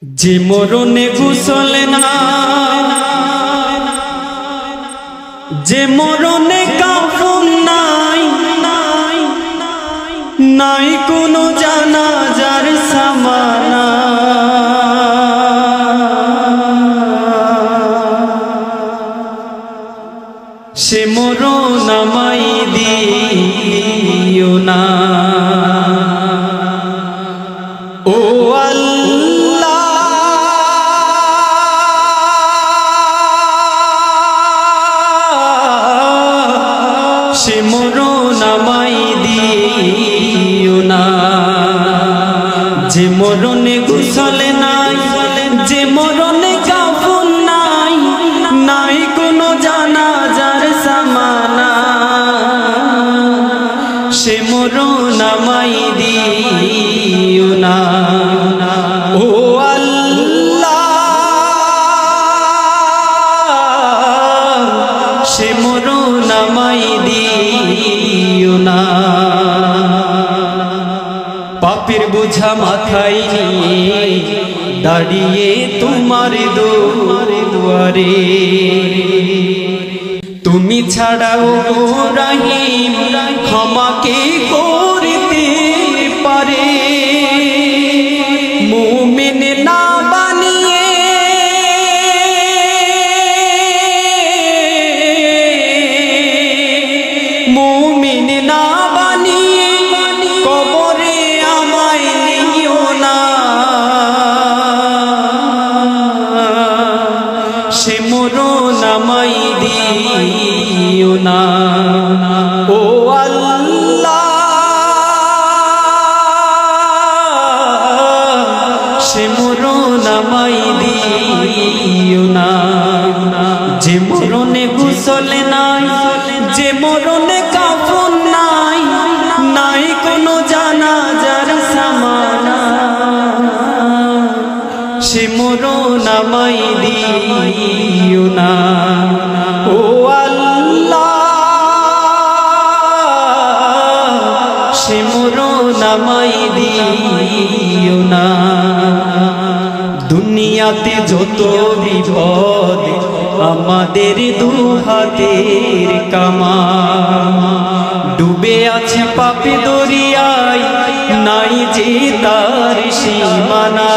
যে মরণে গোসল নাই, যে মরণে কাফন নাই, নাই কোনো জানাজার সামানা, সে মরণ আমায় দিও না। ও আল্লাহ, সে মরণ আমায় দিও না। যে মরণে গোসল নাই, যে মরণে কাফন নাই, নাই কোনো জানাজার সামানা, সে মরণ আমায় দিও না। ও আল্লাহ, সে মরণ আমায় দিও না। পাপের বোঝা মাথায় নিয়ে দাঁড়িয়ে তোমার দুয়ারে, তুমি ছাড়াও রহিম ক্ষমা কে করতে পারে। মুমিন না বানিয়ে মুমিন না বানিয়ে কবরে আমায় নিও না, সে মরণ আমায় দিও না। ও আল্লাহ, সে মরণ আমায় দিও না। যে মরণে গোসল নাই, যে মরণে কাফন নাই, নাই কোনো জানাজার সামানা, সে মরণ আমায় দিও না। ও আল্লাহ, সে মরণ আমায় দিও না। দুনিয়াতে যত বিপদ আমাদের দুহাতের কামা, ডুবে আছে পাপে দরিয়ায়, নাই যে তার সীমানা।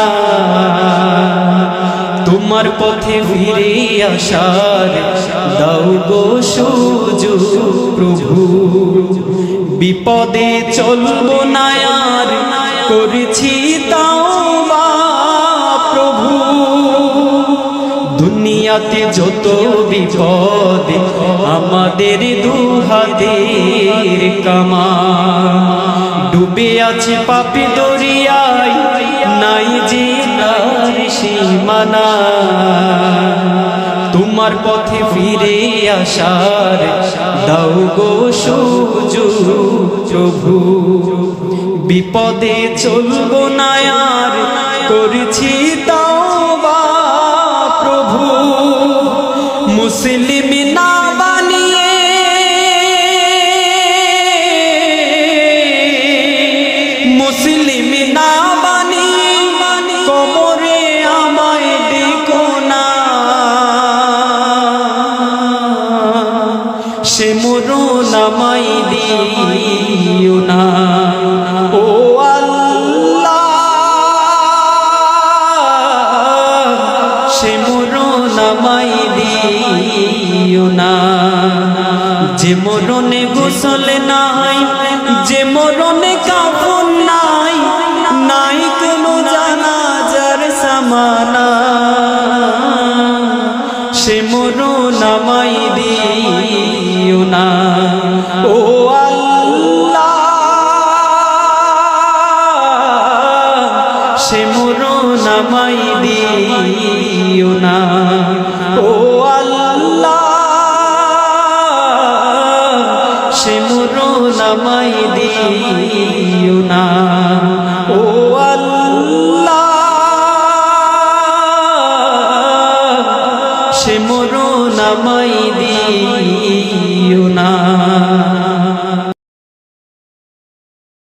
তোমার পথে ফিরে আসার দাও গো সুযোগ প্রভু, বিপদে চলবো না আর, করেছি তাওবা প্রভু। দুনিয়াতে যত বিপদ আমাদের দুহাতের কামা, ডুবে আছে পাপে দরিয়ায়, নাই যে তার সীমানা। তোমার পথে ফিরে আসার দাও গো সুযোগ প্রভু, বিপদে চলবো না আর, করেছি তাওবা প্রভু। মুসলিম না বানিয়ে মুসলিম না বানিয়ে কবরে আমায় ডেকো না, সে মরণ আমায় দিও না। ও আল্লাহ, সে মরণ আমায় দিও না। যে মরণে গোসল নাই, যে মরণে কাফন নাই, নাই কোনো জানাজার সামানা, সে মরণ আমায় দিও না। ও আল্লাহ, সে মরণ আমায় দিও না। ও আল্লাহ, সে মরণ আমায় দিও না।